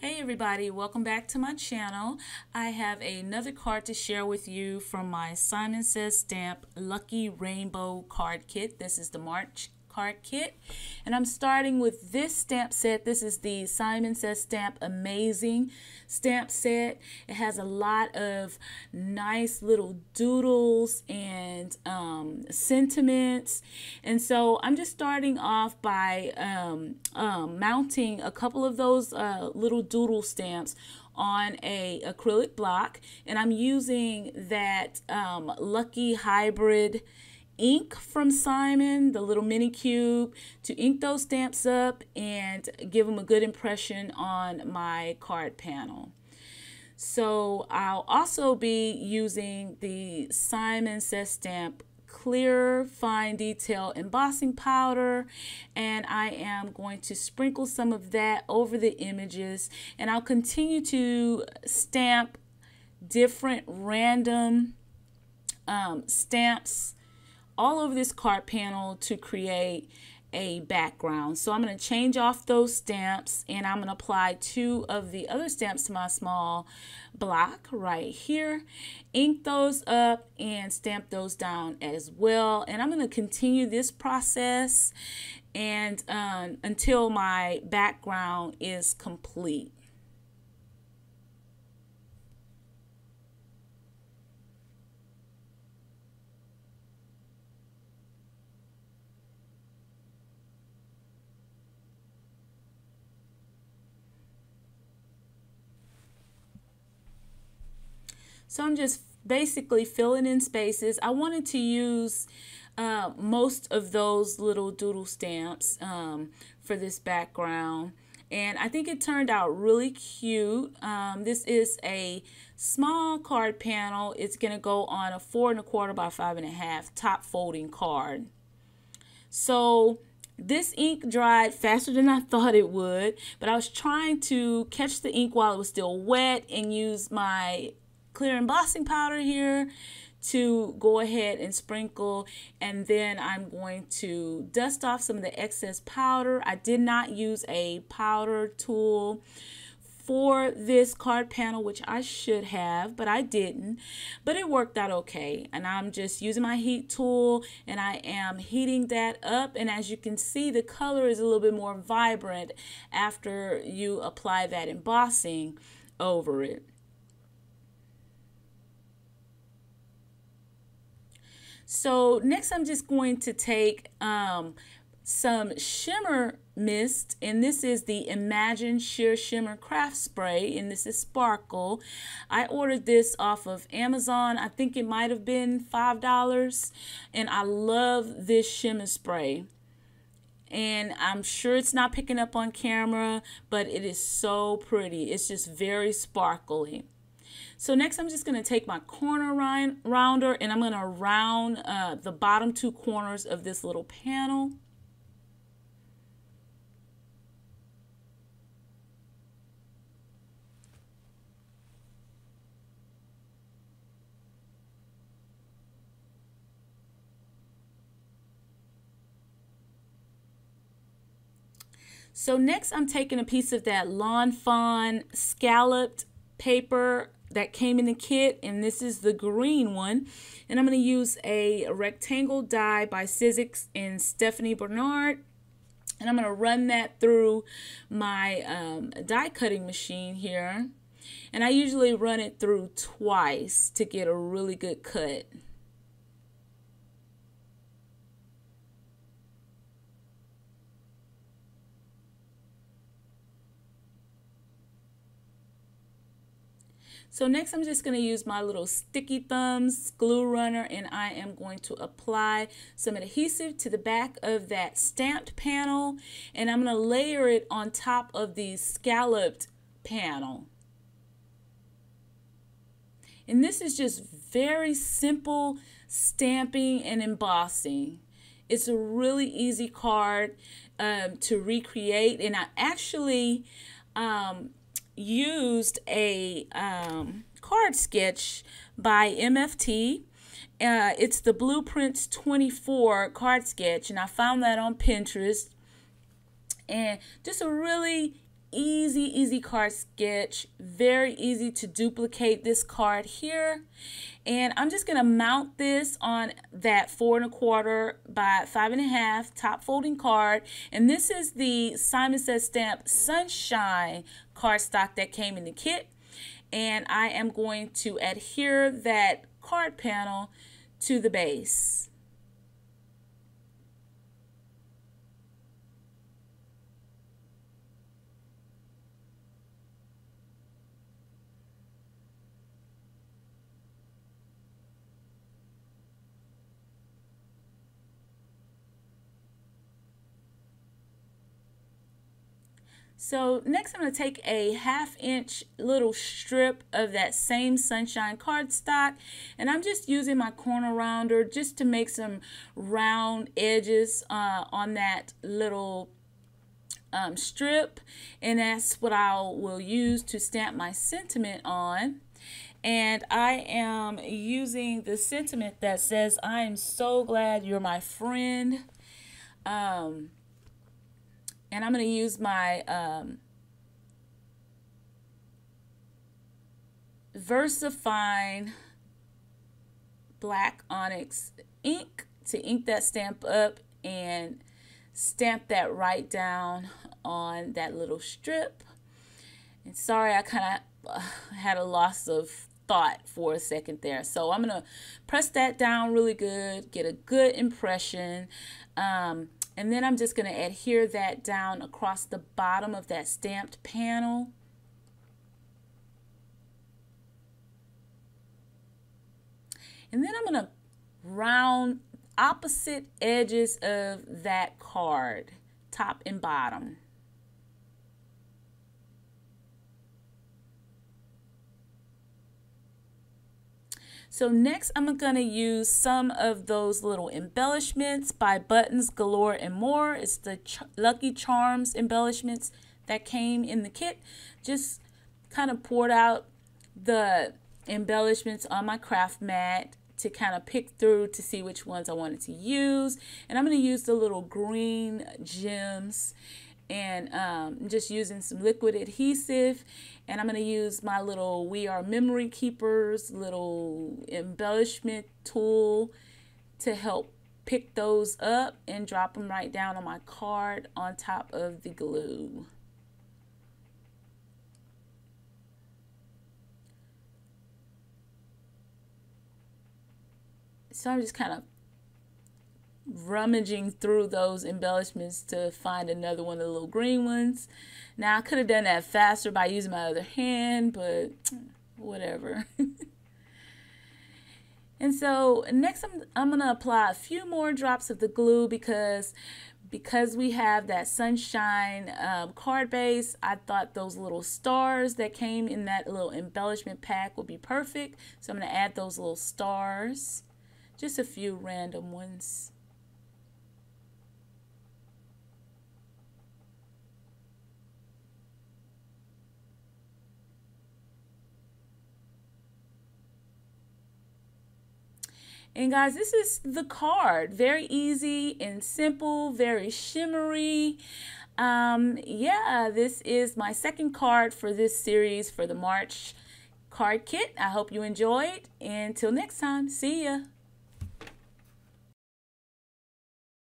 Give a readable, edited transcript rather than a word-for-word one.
Hey everybody, welcome back to my channel. I have another card to share with you from my Simon Says Stamp Lucky Rainbow card kit. This is the March card kit, and I'm starting with this stamp set. This is the Simon Says Stamp Amazing stamp set. It has a lot of nice little doodles and sentiments, and so I'm just starting off by mounting a couple of those little doodle stamps on a acrylic block, and I'm using that Lucky Hybrid ink from Simon, the little mini cube, to ink those stamps up and give them a good impression on my card panel. So I'll also be using the Simon Says Stamp clear fine detail embossing powder, and I am going to sprinkle some of that over the images, and I'll continue to stamp different random stamps all over this card panel to create a background. So I'm going to change off those stamps, and I'm going to apply two of the other stamps to my small block right here, ink those up and stamp those down as well. And I'm going to continue this process and until my background is complete. So I'm just basically filling in spaces. I wanted to use most of those little doodle stamps for this background, and I think it turned out really cute. This is a small card panel. It's going to go on a 4 1/4 by 5 1/2 top folding card. So this ink dried faster than I thought it would, but I was trying to catch the ink while it was still wet and use my clear embossing powder here to go ahead and sprinkle, and then I'm going to dust off some of the excess powder. I did not use a powder tool for this card panel, which I should have, but I didn't, but it worked out okay. And I'm just using my heat tool, and I am heating that up, and as you can see, the color is a little bit more vibrant after you apply that embossing over it. So next I'm just going to take some shimmer mist, and this is the Imagine Sheer Shimmer Craft Spray, and this is Sparkle. I ordered this off of Amazon. I think it might have been $5, and I love this shimmer spray. And I'm sure it's not picking up on camera, but it is so pretty. It's just very sparkly. So next I'm just going to take my corner rounder, and I'm going to round the bottom two corners of this little panel. So next I'm taking a piece of that Lawn Fawn scalloped paper that came in the kit, and this is the green one, and I'm going to use a rectangle die by Sizzix and Stephanie Bernard, and I'm going to run that through my die cutting machine here, and I usually run it through twice to get a really good cut. So next I'm just going to use my little sticky thumbs glue runner, and I am going to apply some adhesive to the back of that stamped panel, and I'm going to layer it on top of the scalloped panel. And this is just very simple stamping and embossing. It's a really easy card to recreate, and I actually used a card sketch by MFT. It's the Blueprints 24 card sketch, and I found that on Pinterest. And just a really easy card sketch. Very easy to duplicate this card here. And I'm just going to mount this on that 4 1/4 by 5 1/2 top folding card. And this is the Simon Says Stamp Sunshine cardstock that came in the kit. And I am going to adhere that card panel to the base. So next I'm going to take a 1/2 inch little strip of that same Sunshine cardstock, and I'm just using my corner rounder just to make some round edges on that little strip, and that's what I will use to stamp my sentiment on. And I am using the sentiment that says, "I am so glad you're my friend." And I'm going to use my VersaFine black onyx ink to ink that stamp up and stamp that right down on that little strip. And sorry, I kind of had a loss of thought for a second there. So I'm going to press that down really good, get a good impression. And then I'm just going to adhere that down across the bottom of that stamped panel. And then I'm going to round opposite edges of that card, top and bottom. So next I'm going to use some of those little embellishments by Buttons Galore and More. It's the Lucky Charms embellishments that came in the kit. Just kind of poured out the embellishments on my craft mat to kind of pick through to see which ones I wanted to use. And I'm going to use the little green gems, and just using some liquid adhesive, and I'm going to use my little We Are Memory Keepers little embellishment tool to help pick those up and drop them right down on my card on top of the glue. So I'm just kind of rummaging through those embellishments to find another one of the little green ones. Now I could have done that faster by using my other hand, but whatever. And so next I'm going to apply a few more drops of the glue because we have that Sunshine card base. I thought those little stars that came in that little embellishment pack would be perfect. So I'm going to add those little stars, just a few random ones. And guys, this is the card. Very easy and simple, very shimmery. Yeah, this is my second card for this series for the March card kit. I hope you enjoyed. Until next time, see ya.